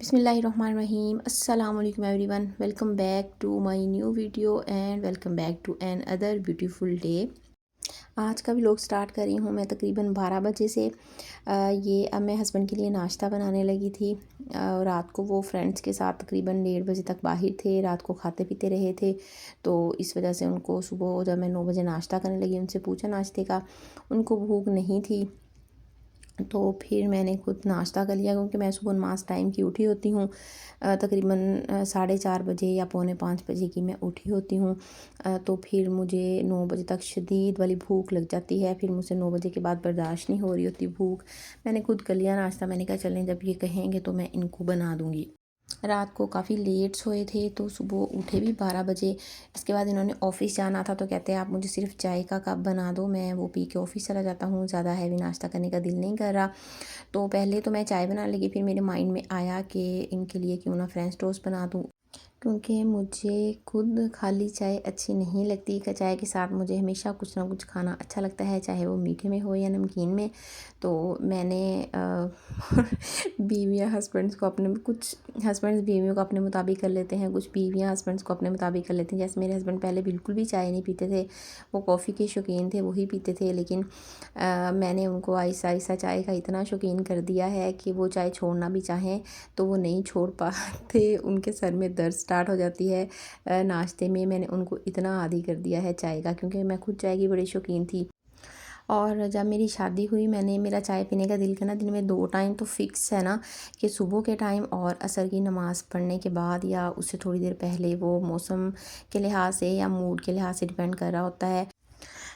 बिस्मिल्लाहिर्रहमानिर्रहीम अस्सलाम वालेकुम everyone. Welcome back to my new video and welcome back to another beautiful day. आज का व्लॉग स्टार्ट कर रही हूँ मैं तकरीबन 12 बजे से। ये अब मैं हस्बैंड के लिए नाश्ता बनाने लगी थी। रात को वो फ्रेंड्स के साथ तकरीबन 1:30 बजे तक बाहर थे, रात को खाते पीते रहे थे, तो इस वजह से उनको सुबह जब मैं 9 बजे नाश्ता करने लगी, उनसे पूछा नाश्ते का, उनको भूख नहीं थी। तो फिर मैंने खुद नाश्ता कर लिया क्योंकि मैं सुबह नमाज टाइम की उठी होती हूँ। तकरीबन 4:30 बजे या पौने 5 बजे की मैं उठी होती हूँ। तो फिर मुझे 9 बजे तक शदीद वाली भूख लग जाती है, फिर मुझसे 9 बजे के बाद बर्दाश्त नहीं हो रही होती भूख। मैंने खुद कर लिया नाश्ता। मैंने कहा चलें, जब ये कहेंगे तो मैं इनको बना दूँगी। रात को काफ़ी लेट सोए थे तो सुबह उठे भी 12 बजे। इसके बाद इन्होंने ऑफ़िस जाना था तो कहते हैं आप मुझे सिर्फ़ चाय का कप बना दो, मैं वो पी के ऑफ़िस चला जाता हूँ, ज़्यादा हैवी नाश्ता करने का दिल नहीं कर रहा। तो पहले तो मैं चाय बनाने लगी, फिर मेरे माइंड में आया कि इनके लिए क्यों ना फ्रेंच टोस्ट बना दूँ, क्योंकि मुझे खुद खाली चाय अच्छी नहीं लगती। चाय के साथ मुझे हमेशा कुछ ना कुछ खाना अच्छा लगता है, चाहे वो मीठे में हो या नमकीन में। तो मैंने बीवियाँ हस्बैंड्स को अपने कुछ हस्बैंड्स बीवियों को अपने मुताबिक कर लेते हैं, कुछ बीवियाँ हस्बैंड्स को अपने मुताबिक कर लेती हैं। जैसे मेरे हस्बैंड पहले बिल्कुल भी चाय नहीं पीते थे, वो कॉफ़ी के शौकीन थे, वही पीते थे। लेकिन मैंने उनको आहिस्ता आहिस्ता चाय का इतना शौकीन कर दिया है कि वो चाय छोड़ना भी चाहें तो वो नहीं छोड़ पाते, उनके सर में दर्द स्टार्ट हो जाती है नाश्ते में। मैंने उनको इतना आदी कर दिया है चाय का, क्योंकि मैं खुद चाय की बड़ी शौकीन थी। और जब मेरी शादी हुई, मेरा चाय पीने का दिल करना दिन में 2 टाइम तो फ़िक्स है ना, कि सुबह के टाइम और असर की नमाज़ पढ़ने के बाद या उससे थोड़ी देर पहले। वो मौसम के लिहाज से या मूड के लिहाज से डिपेंड कर रहा होता है।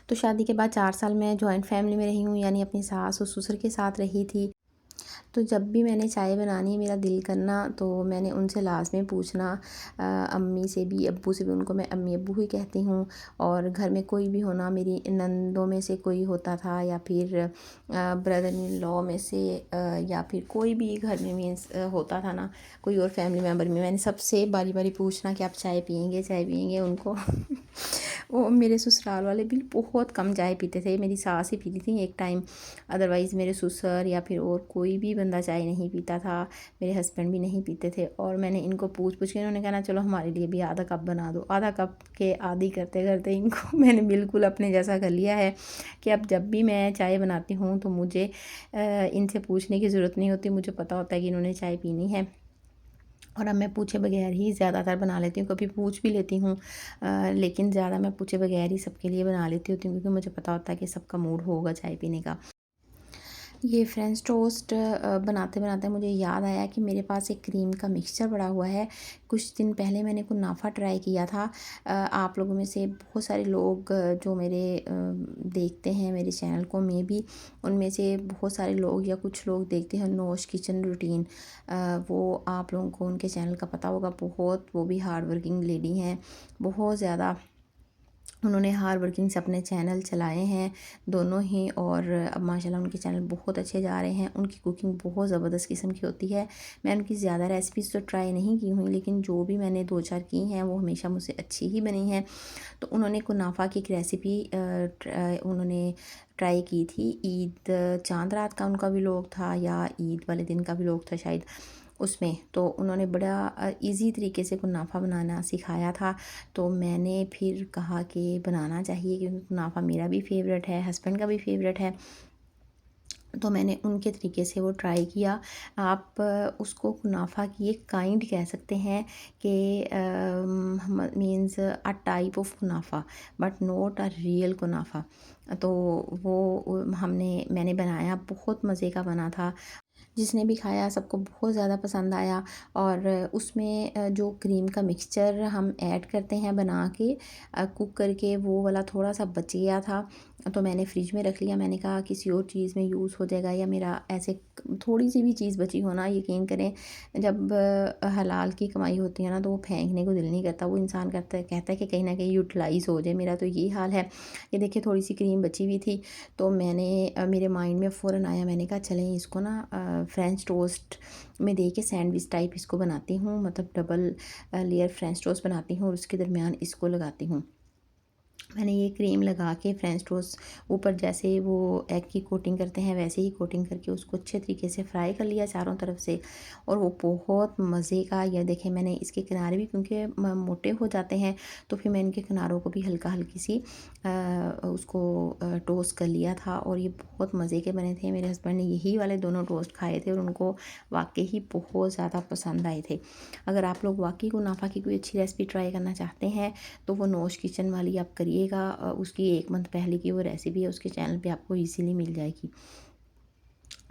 तो शादी के बाद 4 साल मैं जॉइंट फैमिली में रही हूँ, यानी अपनी सास और ससुर के साथ रही थी। तो जब भी मैंने चाय बनानी है मेरा दिल करना, तो मैंने उनसे लाज़मी पूछना, अम्मी से भी अब्बू से भी, उनको मैं अम्मी अब्बू ही कहती हूँ। और घर में कोई भी होना, मेरी नंदों में से कोई होता था या फिर ब्रदर इन लॉ में से, या फिर कोई भी घर में मीन्स होता था ना, कोई और फैमिली मेम्बर में, मैंने सबसे बारी बारी पूछना कि आप चाय पियेंगे, चाय पियेंगे। उनको वो मेरे ससुराल वाले भी बहुत कम चाय पीते थे, मेरी सास ही पीती थी एक टाइम, अदरवाइज़ मेरे ससुर या फिर और कोई भी बंदा चाय नहीं पीता था, मेरे हस्बैंड भी नहीं पीते थे। और मैंने इनको पूछ पूछ के, इन्होंने कहा ना चलो हमारे लिए भी आधा कप बना दो। आधा कप के आदी करते करते इनको मैंने बिल्कुल अपने जैसा कर लिया है कि अब जब भी मैं चाय बनाती हूँ तो मुझे इनसे पूछने की ज़रूरत नहीं होती, मुझे पता होता है कि इन्होंने चाय पीनी है। और अब मैं पूछे बगैर ही ज़्यादातर बना लेती हूँ, कभी पूछ भी लेती हूँ, लेकिन ज़्यादा मैं पूछे बगैर ही सबके लिए बना लेती होती हूँ, क्योंकि मुझे पता होता है कि सबका मूड होगा चाय पीने का। ये फ्रेंच टोस्ट बनाते बनाते मुझे याद आया कि मेरे पास एक क्रीम का मिक्सचर पड़ा हुआ है। कुछ दिन पहले मैंने कुनाफा ट्राई किया था। आप लोगों में से बहुत सारे लोग जो मेरे देखते हैं मेरे चैनल को, मे बी उनमें से बहुत सारे लोग या कुछ लोग देखते हैं नौश किचन रूटीन। वो आप लोगों को उनके चैनल का पता होगा। बहुत वो भी हार्ड वर्किंग लेडी हैं, बहुत ज़्यादा। उन्होंने हार्ड वर्किंग से अपने चैनल चलाए हैं दोनों ही, और अब माशाल्लाह उनके चैनल बहुत अच्छे जा रहे हैं। उनकी कुकिंग बहुत ज़बरदस्त किस्म की होती है। मैं उनकी ज़्यादा रेसिपीज़ तो ट्राई नहीं की हुई, लेकिन जो भी मैंने 2-4 की हैं वो हमेशा मुझसे अच्छी ही बनी हैं। तो उन्होंने कुनाफा की एक रेसिपी उन्होंने ट्राई की थी। ईद चाँद रात का उनका व्लॉग था या ईद वाले दिन का व्लॉग था शायद उसमें। तो उन्होंने बड़ा इजी तरीके से कुनाफा बनाना सिखाया था। तो मैंने फिर कहा कि बनाना चाहिए, क्योंकि कुनाफा मेरा भी फेवरेट है, हस्बैंड का भी फेवरेट है। तो मैंने उनके तरीके से वो ट्राई किया। आप उसको कुनाफा की एक काइंड कह सकते हैं कि means a type of kunafa, but not a real kunafa. तो वो मैंने बनाया, बहुत मज़े का बना था। जिसने भी खाया सबको बहुत ज़्यादा पसंद आया। और उसमें जो क्रीम का मिक्सचर हम ऐड करते हैं बना के कुक करके, वो वाला थोड़ा सा बच गया था, तो मैंने फ्रिज में रख लिया। मैंने कहा किसी और चीज़ में यूज़ हो जाएगा, या मेरा ऐसे थोड़ी सी भी चीज़ बची हो ना, यकीन करें जब हलाल की कमाई होती है ना, तो वो फेंकने को दिल नहीं करता। वो इंसान कहता है कि कहीं ना कहीं यूटिलाइज़ हो जाए। मेरा तो ये हाल है। ये देखिए थोड़ी सी क्रीम बची हुई थी, तो मेरे माइंड में फ़ौरन आया, मैंने कहा चलें इसको ना फ्रेंच टोस्ट में दे के सैंडविच टाइप इसको बनाती हूँ, मतलब डबल लेयर फ्रेंच टोस्ट बनाती हूँ और उसके दरमियान इसको लगाती हूँ। मैंने ये क्रीम लगा के फ्रेंच टोस्ट ऊपर जैसे वो एग की कोटिंग करते हैं वैसे ही कोटिंग करके उसको अच्छे तरीके से फ्राई कर लिया चारों तरफ से। और वो बहुत मज़े का, ये देखें मैंने इसके किनारे भी क्योंकि मोटे हो जाते हैं तो फिर मैं इनके किनारों को भी हल्का हल्की सी उसको टोस्ट कर लिया था और ये बहुत मज़े के बने थे। मेरे हस्बैंड ने यही वाले दोनों टोस्ट खाए थे और उनको वाकई ही बहुत ज़्यादा पसंद आए थे। अगर आप लोग वाकई कुनाफा की कोई अच्छी रेसिपी ट्राई करना चाहते हैं तो वो नौश किचन वाली आप करिएगा। उसकी 1 मंथ पहले की वो रेसिपी है, उसके चैनल पे आपको इजीली मिल जाएगी।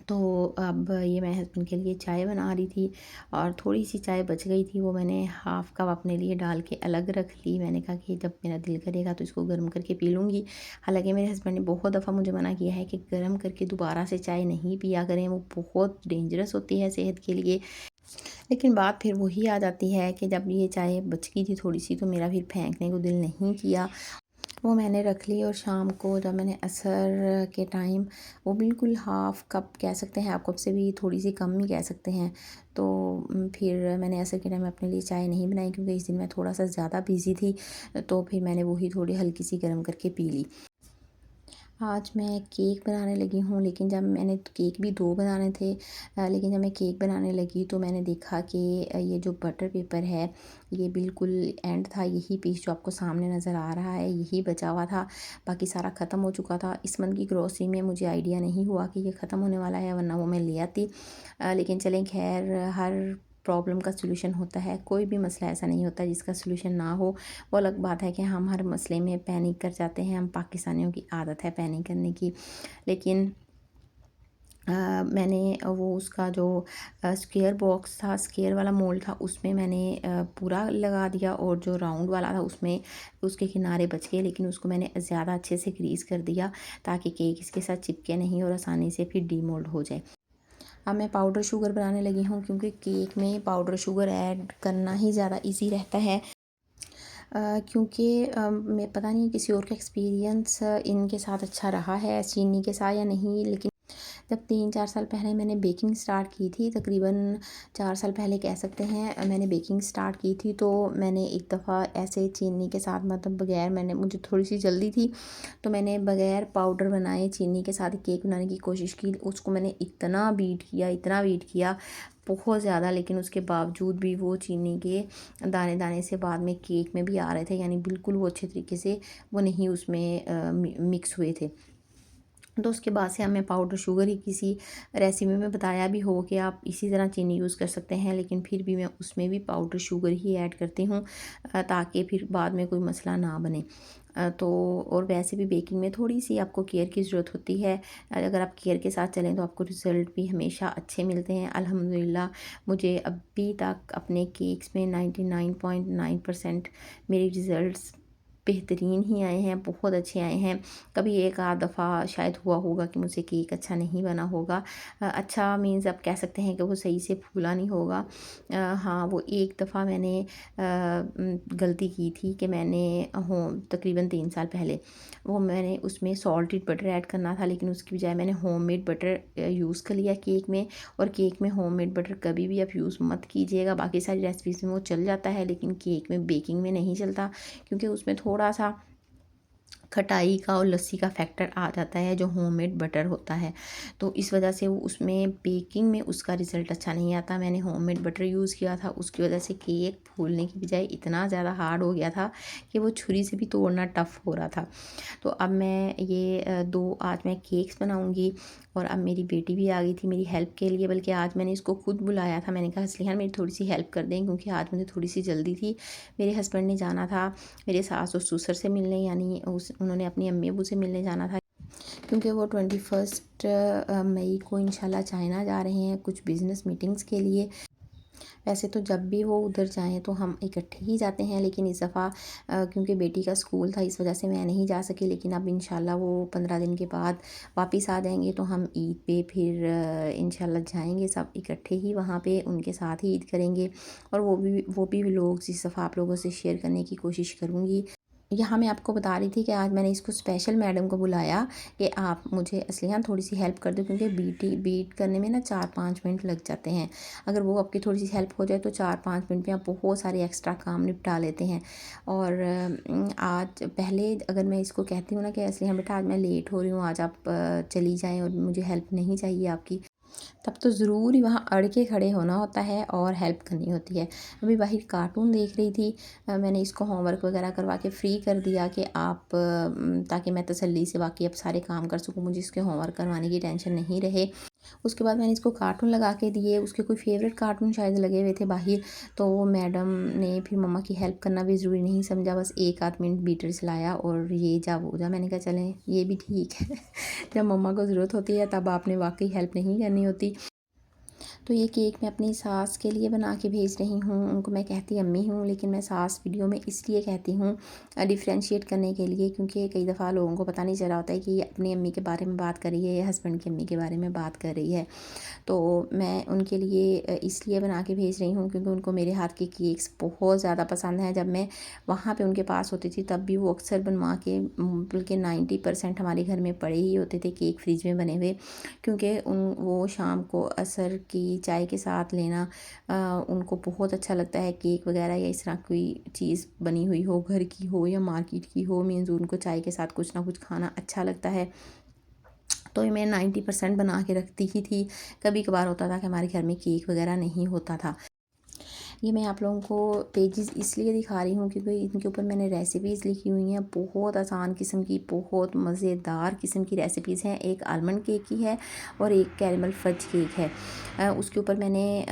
तो अब ये मैं हस्बैंड के लिए चाय बना रही थी और थोड़ी सी चाय बच गई थी, वो मैंने हाफ़ कप अपने लिए डाल के अलग रख ली। मैंने कहा कि जब मेरा दिल करेगा तो इसको गर्म करके पी लूँगी। हालांकि मेरे हस्बैंड ने बहुत दफ़ा मुझे मना किया है कि गर्म करके दोबारा से चाय नहीं पिया करें, वो बहुत डेंजरस होती है सेहत के लिए। लेकिन बात फिर वही आ जाती है कि जब ये चाय बच गई थी थोड़ी सी तो मेरा फिर फेंकने को दिल नहीं किया। वो मैंने रख ली और शाम को जब मैंने असर के टाइम वो बिल्कुल हाफ़ कप कह सकते हैं, हाफ़ कप से भी थोड़ी सी कम ही कह सकते हैं। तो फिर मैंने असर के टाइम अपने लिए चाय नहीं बनाई क्योंकि इस दिन मैं थोड़ा सा ज़्यादा बिज़ी थी। तो फिर मैंने वही थोड़ी हल्की सी गर्म करके पी ली। आज मैं केक बनाने लगी हूँ, लेकिन जब मैंने केक भी 2 बनाने थे, लेकिन जब मैं केक बनाने लगी तो मैंने देखा कि ये जो बटर पेपर है ये बिल्कुल एंड था, यही पीस जो आपको सामने नज़र आ रहा है यही बचा हुआ था, बाकी सारा ख़त्म हो चुका था। इस मंथ की ग्रोसरी में मुझे आइडिया नहीं हुआ कि ये ख़त्म होने वाला है, वरना वो मैं ले आती। लेकिन चलें खैर, हर प्रॉब्लम का सलूशन होता है, कोई भी मसला ऐसा नहीं होता जिसका सलूशन ना हो। वो अलग बात है कि हम हर मसले में पैनिक कर जाते हैं, हम पाकिस्तानियों की आदत है पैनिक करने की। लेकिन मैंने वो उसका जो स्क्वेयर बॉक्स था, स्क्वेयर वाला मोल्ड था, उसमें मैंने पूरा लगा दिया और जो राउंड वाला था उसमें उसके किनारे बच गए, लेकिन उसको मैंने ज़्यादा अच्छे से ग्रीस कर दिया ताकि केक इसके साथ चिपके नहीं और आसानी से फिर डीमोल्ड हो जाए। अब मैं पाउडर शुगर बनाने लगी हूँ क्योंकि केक में पाउडर शुगर ऐड करना ही ज़्यादा ईजी रहता है। क्योंकि मैं पता नहीं किसी और का एक्सपीरियंस इनके साथ अच्छा रहा है चीनी के साथ या नहीं, लेकिन जब 3-4 साल पहले मैंने बेकिंग स्टार्ट की थी, तकरीबन 4 साल पहले कह सकते हैं, मैंने बेकिंग स्टार्ट की थी तो मैंने एक दफ़ा ऐसे चीनी के साथ मतलब बगैर, मैंने मुझे थोड़ी सी जल्दी थी तो मैंने बगैर पाउडर बनाए चीनी के साथ केक बनाने की कोशिश की। उसको मैंने इतना बीट किया, इतना बीट किया बहुत ज़्यादा, लेकिन उसके बावजूद भी वो चीनी के दाने दाने से बाद में केक में भी आ रहे थे, यानी बिल्कुल वो अच्छे तरीके से वो नहीं उसमें मिक्स हुए थे। तो उसके बाद से हमें पाउडर शुगर ही किसी रेसिपी में बताया भी हो कि आप इसी तरह चीनी यूज़ कर सकते हैं, लेकिन फिर भी मैं उसमें भी पाउडर शुगर ही ऐड करती हूँ ताकि फिर बाद में कोई मसला ना बने। तो और वैसे भी बेकिंग में थोड़ी सी आपको केयर की ज़रूरत होती है। अगर आप केयर के साथ चलें तो आपको रिज़ल्ट भी हमेशा अच्छे मिलते हैं। अल्हम्दुलिल्लाह मुझे अभी तक अपने केक्स में 99.9% मेरे रिज़ल्ट्स बेहतरीन ही आए हैं, बहुत अच्छे आए हैं। कभी एक आध दफ़ा शायद हुआ होगा कि मुझसे केक अच्छा नहीं बना होगा। अच्छा मीन्स आप कह सकते हैं कि वो सही से फूला नहीं होगा। हाँ, वो एक दफ़ा मैंने गलती की थी कि मैंने हो तकरीबन 3 साल पहले वो मैंने उसमें सॉल्टेड बटर ऐड करना था, लेकिन उसकी बजाय मैंने होममेड बटर यूज़ कर लिया केक में। और केक में होममेड बटर कभी भी आप यूज़ मत कीजिएगा, बाकी सारी रेसिपीज़ में वो चल जाता है लेकिन केक में, बेकिंग में नहीं चलता, क्योंकि उसमें थोड़ा सा खटाई का और लस्सी का फैक्टर आ जाता है जो होममेड बटर होता है। तो इस वजह से वो उसमें बेकिंग में उसका रिज़ल्ट अच्छा नहीं आता। मैंने होममेड बटर यूज़ किया था, उसकी वजह से केक फूलने की बजाय इतना ज़्यादा हार्ड हो गया था कि वो छुरी से भी तोड़ना टफ़ हो रहा था। तो अब मैं ये 2 आज मैं केक्स बनाऊँगी। और अब मेरी बेटी भी आ गई थी मेरी हेल्प के लिए, बल्कि आज मैंने इसको खुद बुलाया था। मैंने कहा असलिहान मेरी थोड़ी सी हेल्प कर दें, क्योंकि आज मुझे थोड़ी सी जल्दी थी। मेरे हस्बैंड ने जाना था मेरे सास और ससुर से मिलने, यानी उन्होंने अपनी अम्मी अबू से मिलने जाना था, क्योंकि वो 21 मई को इंशाल्लाह चाइना जा रहे हैं कुछ बिज़नेस मीटिंग्स के लिए। वैसे तो जब भी वो उधर जाएँ तो हम इकट्ठे ही जाते हैं, लेकिन इस दफ़ा क्योंकि बेटी का स्कूल था इस वजह से मैं नहीं जा सकी। लेकिन अब इंशाल्लाह वो 15 दिन के बाद वापस आ जाएंगे तो हम ईद पे फिर इंशाल्लाह जाएंगे सब इकट्ठे ही वहाँ पे, उनके साथ ही ईद करेंगे। और वो भी व्लॉग्स इस दफ़ा आप लोगों से शेयर करने की कोशिश करूँगी। यहाँ मैं आपको बता रही थी कि आज मैंने इसको स्पेशल मैडम को बुलाया कि आप मुझे असलियान थोड़ी सी हेल्प कर दो, क्योंकि बीट करने में ना 4-5 मिनट लग जाते हैं। अगर वो आपकी थोड़ी सी हेल्प हो जाए तो 4-5 मिनट में आप बहुत सारे एक्स्ट्रा काम निपटा लेते हैं। और आज पहले अगर मैं इसको कहती हूँ ना कि असलियान बेटा आज मैं लेट हो रही हूँ, आज आप चली जाएँ और मुझे हेल्प नहीं चाहिए आपकी, तब तो ज़रूर ही वहाँ अड़ के खड़े होना होता है और हेल्प करनी होती है। अभी बाहर कार्टून देख रही थी, मैंने इसको होमवर्क वगैरह करवा के फ्री कर दिया कि आप ताकि मैं तसल्ली से बाकी अब सारे काम कर सकूँ, मुझे इसके होमवर्क करवाने की टेंशन नहीं रहे। उसके बाद मैंने इसको कार्टून लगा के दिए, उसके कोई फ़ेवरेट कार्टून शायद लगे हुए थे बाहिर, तो वो मैडम ने फिर मम्मा की हेल्प करना भी ज़रूरी नहीं समझा, बस 1 आध मिनट बीटर चलाया और ये जा वो जा। मैंने कहा चलें ये भी ठीक है जब मम्मा को ज़रूरत होती है तब आपने वाक़ई हेल्प नहीं करनी होती। तो ये केक मैं अपनी सास के लिए बना के भेज रही हूँ। उनको मैं कहती अम्मी हूँ, लेकिन मैं सास वीडियो में इसलिए कहती हूँ डिफ़रेंशिएट करने के लिए, क्योंकि कई दफ़ा लोगों को पता नहीं चला होता है कि ये अपनी अम्मी के बारे में बात कर रही है या हस्बैंड की अम्मी के बारे में बात कर रही है। तो मैं उनके लिए इसलिए बना के भेज रही हूँ क्योंकि उनको मेरे हाथ के केक्स बहुत ज़्यादा पसंद हैं। जब मैं वहाँ पे उनके पास होती थी तब भी वो अक्सर बनवा के बल्कि 90% हमारे घर में पड़े ही होते थे केक फ्रिज में बने हुए, क्योंकि वो शाम को असर की चाय के साथ लेना उनको बहुत अच्छा लगता है। केक वगैरह या इस तरह कोई चीज़ बनी हुई हो, घर की हो या मार्केट की हो, मीन्स उनको चाय के साथ कुछ ना कुछ खाना अच्छा लगता है। तो ये मैं 90% बना के रखती ही थी। कभी कभार होता था कि हमारे घर में केक वगैरह नहीं होता था। ये मैं आप लोगों को पेजेस इसलिए दिखा रही हूँ क्योंकि इनके ऊपर मैंने रेसिपीज़ लिखी हुई हैं, बहुत आसान किस्म की, बहुत मज़ेदार किस्म की रेसिपीज़ हैं। एक आलमंड केक की है और एक कैरमल फज केक है। उसके ऊपर मैंने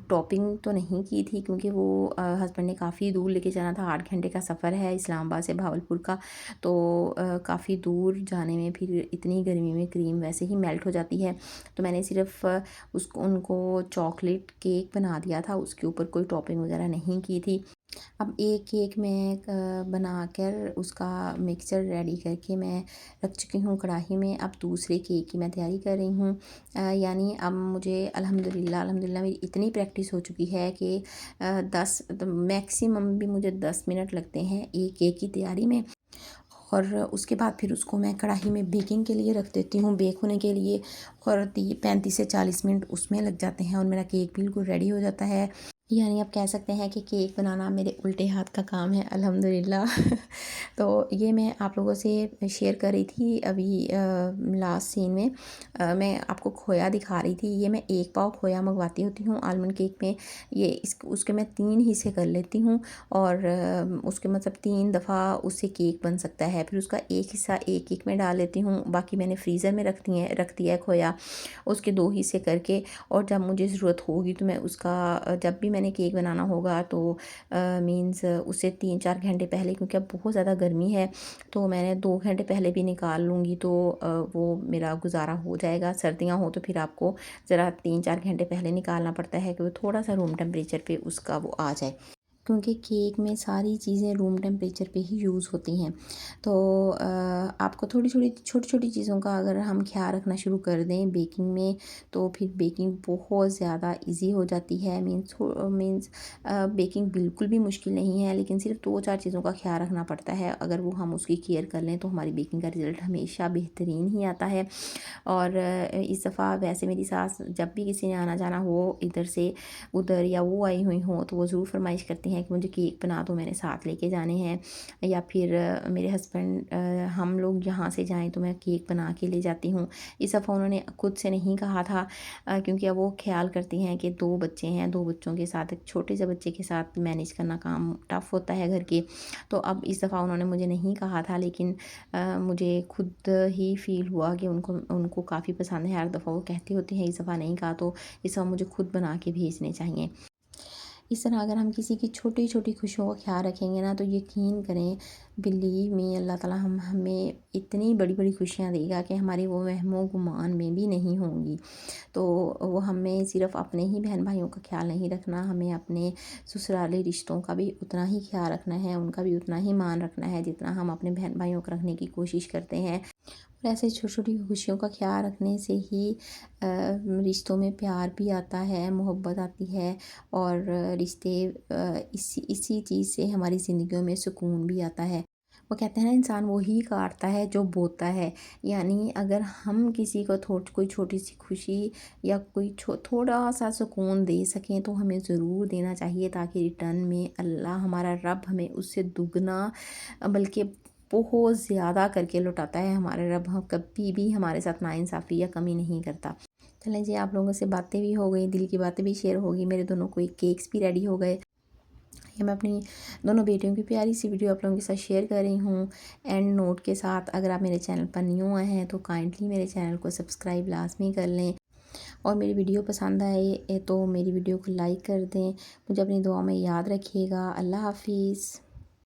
टॉपिंग तो नहीं की थी क्योंकि वो हस्बैंड ने काफ़ी दूर लेके जाना था, 8 घंटे का सफ़र है इस्लामाबाद से भावलपुर का, तो काफ़ी दूर जाने में फिर इतनी गर्मी में क्रीम वैसे ही मेल्ट हो जाती है। तो मैंने सिर्फ उसको उनको चॉकलेट केक बना दिया था, उसके ऊपर कोई टॉपिंग वगैरह नहीं की थी। अब एक केक मैं बनाकर उसका मिक्सचर रेडी करके मैं रख चुकी हूँ कढ़ाई में। अब दूसरे केक की मैं तैयारी कर रही हूँ। यानी अब मुझे अल्हम्दुलिल्लाह मेरी इतनी प्रैक्टिस हो चुकी है कि 10 मैक्सिमम भी मुझे 10 मिनट लगते हैं एक केक की तैयारी में। और उसके बाद फिर उसको मैं कढ़ाई में बेकिंग के लिए रख देती हूँ, बेक होने के लिए, और 35 से 40 मिनट उसमें लग जाते हैं और मेरा केक बिल्कुल रेडी हो जाता है। यानी आप कह सकते हैं कि केक बनाना मेरे उल्टे हाथ का काम है अल्हम्दुलिल्लाह तो ये मैं आप लोगों से शेयर कर रही थी अभी लास्ट सीन में। मैं आपको खोया दिखा रही थी। ये मैं 1 पाव खोया मंगवाती होती हूँ आलमंड केक में। ये उसके मैं 3 हिस्से कर लेती हूँ और उसके मतलब 3 दफ़ा उससे केक बन सकता है। फिर उसका एक हिस्सा एक केक में डाल लेती हूँ, बाकी मैंने फ्रीज़र में रख दिया है खोया, उसके 2 हिस्से करके। और जब मुझे ज़रूरत होगी तो मैं उसका जब भी मैंने केक बनाना होगा तो मीन्स उससे 3-4 घंटे पहले, क्योंकि अब बहुत ज़्यादा गर्मी है तो मैंने 2 घंटे पहले भी निकाल लूँगी तो वो मेरा गुजारा हो जाएगा। सर्दियाँ हो तो फिर आपको ज़रा 3-4 घंटे पहले निकालना पड़ता है कि वो थोड़ा सा रूम टेम्परेचर पे उसका वो आ जाए, क्योंकि केक में सारी चीज़ें रूम टेम्परेचर पे ही यूज़ होती हैं। तो आपको छोटी-छोटी चीज़ों का अगर हम ख़्याल रखना शुरू कर दें बेकिंग में, तो फिर बेकिंग बहुत ज़्यादा ईज़ी हो जाती है। मीन्स बेकिंग बिल्कुल भी मुश्किल नहीं है, लेकिन सिर्फ 2-4 चीज़ों का ख़्याल रखना पड़ता है। अगर वो हम उसकी केयर कर लें तो हमारी बेकिंग का रिज़ल्ट हमेशा बेहतरीन ही आता है। और इस दफ़ा वैसे मेरी सास जब भी किसी ने आना जाना हो इधर से उधर या वो आई हुई हों तो वो ज़रूर फरमाइश करती हैं कि मुझे केक बना दो, मैंने साथ लेके जाने हैं। या फिर मेरे हस्बैंड हम लोग यहाँ से जाएँ तो मैं केक बना के ले जाती हूँ। इस दफ़ा उन्होंने खुद से नहीं कहा था क्योंकि अब वो ख़्याल करती हैं कि 2 बच्चे हैं, 2 बच्चों के साथ, एक छोटे से बच्चे के साथ मैनेज करना काम टफ़ होता है घर के। तो अब इस दफ़ा उन्होंने मुझे नहीं कहा था, लेकिन मुझे खुद ही फ़ील हुआ कि उनको उनको काफ़ी पसंद है। हर दफ़ा वो कहती होती हैं, इस दफ़ा नहीं कहा, तो इस दफ़ा मुझे खुद बना के भेजने चाहिए। इस तरह अगर हम किसी की छोटी-छोटी खुशियों का ख़्याल रखेंगे ना तो यकीन करें, बिलीव मी, अल्लाह ताला हमें इतनी बड़ी-बड़ी खुशियाँ देगा कि हमारे वो वहमो-गुमान में भी नहीं होंगी। तो वो हमें सिर्फ़ अपने ही बहन-भाइयों का ख़्याल नहीं रखना, हमें अपने ससुराली रिश्तों का भी उतना ही ख़्याल रखना है, उनका भी उतना ही मान रखना है जितना हम अपने बहन-भाइयों का रखने की कोशिश करते हैं। और ऐसे छोटी-छोटी खुशियों का ख़्याल रखने से ही रिश्तों में प्यार भी आता है, मोहब्बत आती है, और रिश्ते इसी इसी चीज़ से हमारी ज़िंदगियों में सुकून भी आता है। वो कहते हैं ना, इंसान वही काटता है जो बोता है। यानी अगर हम किसी को कोई छोटी सी खुशी या कोई थोड़ा सा सुकून दे सकें तो हमें ज़रूर देना चाहिए, ताकि रिटर्न में अल्लाह हमारा रब हमें उससे दुगना बल्कि बहुत ज़्यादा करके लौटाता है। हमारा रब हम कभी भी हमारे साथ नाइंसाफ़ी या कमी नहीं करता। चलें जी, आप लोगों से बातें भी हो गई, दिल की बातें भी शेयर होगी, मेरे दोनों कोई केक्स भी रेडी हो गए। ये मैं अपनी दोनों बेटियों की प्यारी सी वीडियो आप लोगों के साथ शेयर कर रही हूँ एंड नोट के साथ। अगर आप मेरे चैनल पर न्यू आए हैं तो काइंडली मेरे चैनल को सब्सक्राइब लाजमी कर लें, और मेरी वीडियो पसंद आए तो मेरी वीडियो को लाइक कर दें। मुझे अपनी दुआ में याद रखिएगा। अल्लाह हाफिज़।